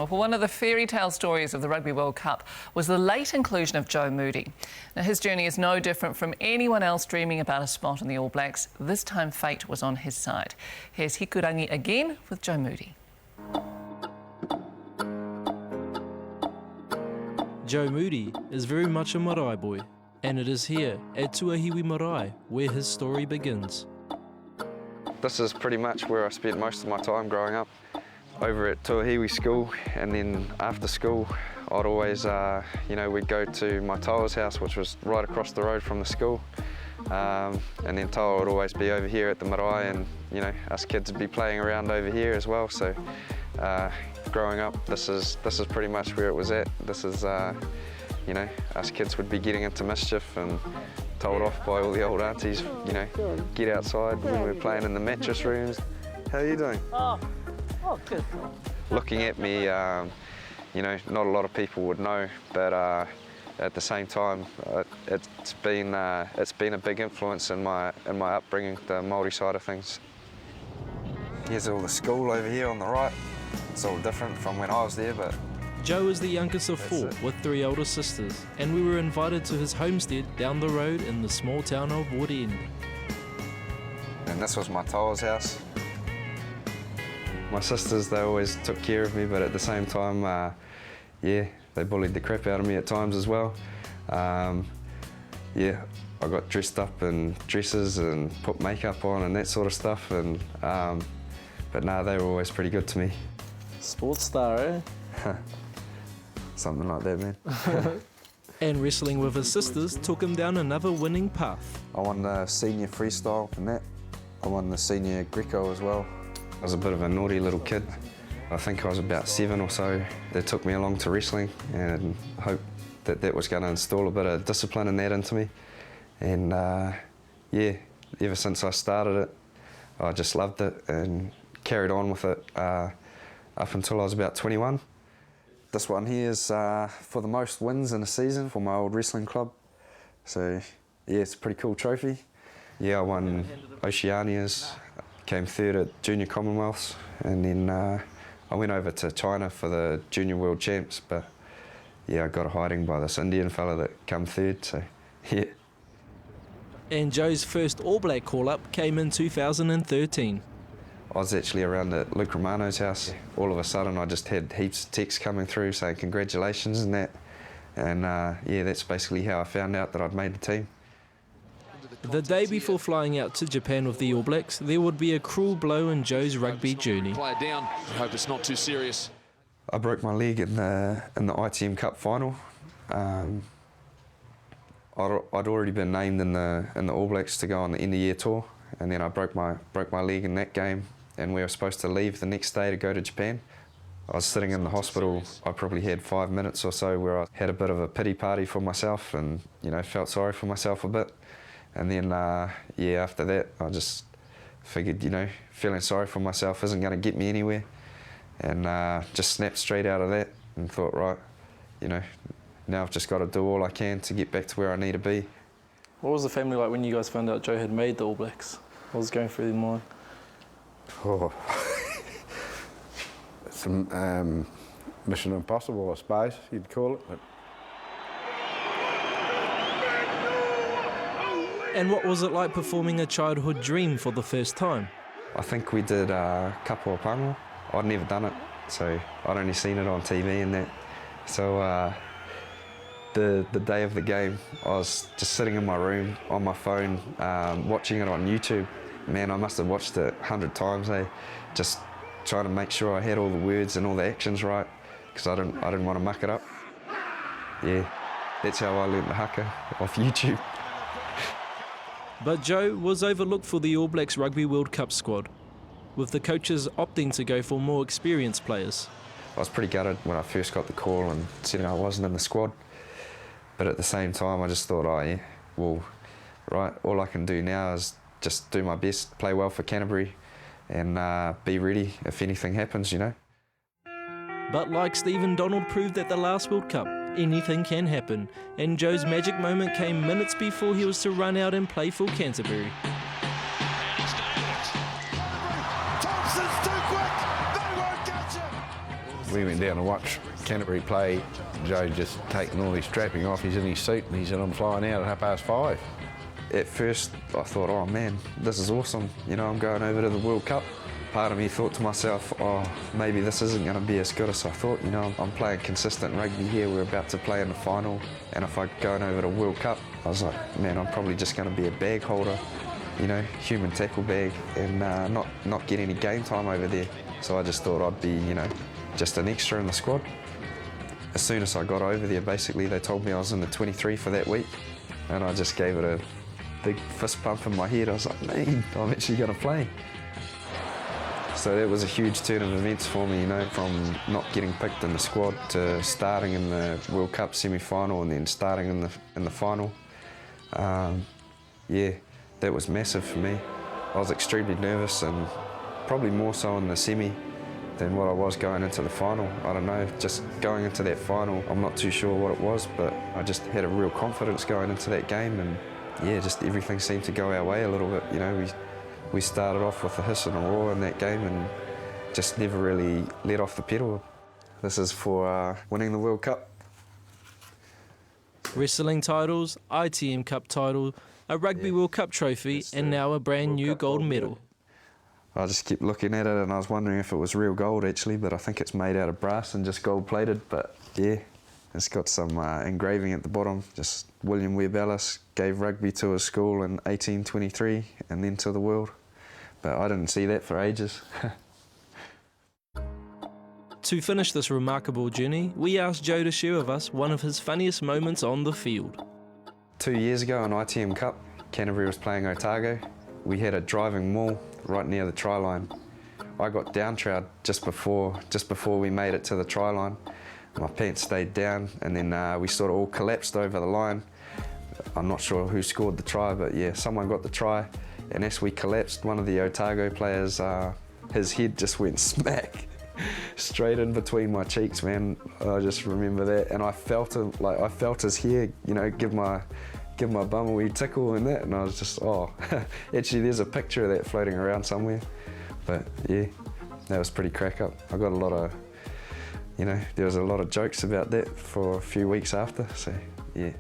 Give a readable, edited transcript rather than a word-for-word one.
Well, one of the fairy tale stories of the Rugby World Cup was the late inclusion of Joe Moody. Now, his journey is no different from anyone else dreaming about a spot in the All Blacks. This time fate was on his side. Here's Hikurangi again with Joe Moody. Joe Moody is very much a Marae boy, and it is here at Tuahiwi Marae where his story begins. This is pretty much where I spent most of my time growing up, over at Tuahiwi school, and then after school I'd always, we'd go to my tao's house, which was right across the road from the school, and then Toa would always be over here at the Marae, and us kids would be playing around over here as well. So growing up, this is pretty much where it was at. This is, us kids would be getting into mischief and told off by all the old aunties, get outside when we were playing in the mattress rooms. How are you doing? Oh, good. Looking at me, not a lot of people would know, but at the same time, it's been a big influence in my upbringing, the Māori side of things. Here's all the school over here on the right. It's all different from when I was there, but Joe is the youngest of four with three older sisters, and we were invited to his homestead down the road in the small town of Woodend. And this was my tao's house. My sisters, they always took care of me, but at the same time, they bullied the crap out of me at times as well. I got dressed up in dresses and put makeup on and that sort of stuff, but no, they were always pretty good to me. Sports star, eh? Something like that, man. And wrestling with his sisters took him down another winning path. I won the senior freestyle and that. I won the senior Greco as well. I was a bit of a naughty little kid. I think I was about 7 or so. They took me along to wrestling and hoped that was going to install a bit of discipline and that into me. And ever since I started it, I just loved it and carried on with it up until I was about 21. This one here is for the most wins in a season for my old wrestling club. So it's a pretty cool trophy. I won Oceanias, came third at Junior Commonwealths, and then I went over to China for the Junior World Champs, but I got a hiding by this Indian fella that come third, so yeah. And Joe's first All Black call-up came in 2013. I was actually around at Luke Romano's house. All of a sudden I just had heaps of texts coming through saying congratulations and that. And that's basically how I found out that I'd made the team. The day before flying out to Japan with the All Blacks, there would be a cruel blow in Joe's rugby journey. Play it down. I hope it's not too serious. I broke my leg in the ITM Cup final. I'd already been named in the All Blacks to go on the end of year tour, and then I broke my leg in that game. And we were supposed to leave the next day to go to Japan. I was sitting in the hospital. I probably had 5 minutes or so where I had a bit of a pity party for myself and, felt sorry for myself a bit. And then, after that, I just figured, feeling sorry for myself isn't going to get me anywhere. And just snapped straight out of that and thought, right, now I've just got to do all I can to get back to where I need to be. What was the family like when you guys found out Joe had made the All Blacks? What was going through their mind? Oh, it's mission impossible, I suppose you'd call it. But And what was it like performing a childhood dream for the first time? I think we did a couple of pango. I'd never done it, so I'd only seen it on TV and that. So the day of the game, I was just sitting in my room on my phone, watching it on YouTube. Man, I must have watched it 100 times, just trying to make sure I had all the words and all the actions right, because I didn't want to muck it up. Yeah, that's how I learned the haka, off YouTube. But Joe was overlooked for the All Blacks Rugby World Cup squad, with the coaches opting to go for more experienced players. I was pretty gutted when I first got the call and said I wasn't in the squad, but at the same time I just thought, right, all I can do now is just do my best, play well for Canterbury and be ready if anything happens, But like Stephen Donald proved at the last World Cup, anything can happen, and Joe's magic moment came minutes before he was to run out and play for Canterbury. We went down to watch Canterbury play. Joe just taking all his strapping off. He's in his suit and he said, I'm flying out at 5:30. At first, I thought, oh man, this is awesome. You know, I'm going over to the World Cup. Part of me thought to myself, oh, maybe this isn't going to be as good as I thought. You know, I'm playing consistent rugby here. We're about to play in the final. And if I'm going over to World Cup, I was like, man, I'm probably just going to be a bag holder, you know, human tackle bag, and not get any game time over there. So I just thought I'd be, you know, just an extra in the squad. As soon as I got over there, basically, they told me I was in the 23 for that week. And I just gave it a big fist pump in my head. I was like, man, I'm actually going to play. So that was a huge turn of events for me, you know, from not getting picked in the squad to starting in the World Cup semi-final and then starting in the final. Yeah, that was massive for me. I was extremely nervous, and probably more so in the semi than what I was going into the final. I don't know, just going into that final, I'm not too sure what it was, but I just had a real confidence going into that game, and yeah, just everything seemed to go our way a little bit. You know, we started off with a hiss and a roar in that game and just never really let off the pedal. This is for winning the World Cup. Wrestling titles, ITM Cup title, a Rugby World Cup trophy, and now a brand new gold medal. I just kept looking at it and I was wondering if it was real gold actually, but I think it's made out of brass and just gold plated. But yeah, it's got some engraving at the bottom. Just William Webb Ellis gave rugby to his school in 1823 and then to the world. But I didn't see that for ages. To finish this remarkable journey, we asked Joe to share with us one of his funniest moments on the field. 2 years ago in ITM Cup, Canterbury was playing Otago. We had a driving maul right near the try line. I got down-trowed just before we made it to the try line. My pants stayed down and then we sort of all collapsed over the line. I'm not sure who scored the try, but yeah, someone got the try. And as we collapsed, one of the Otago players, his head just went smack straight in between my cheeks, man. I just remember that, and I felt him, like I felt his hair, you know, give my bum a wee tickle and that, and I was just, oh. Actually, there's a picture of that floating around somewhere. But yeah, that was pretty crack up. I got a lot of, you know, there was a lot of jokes about that for a few weeks after. So yeah.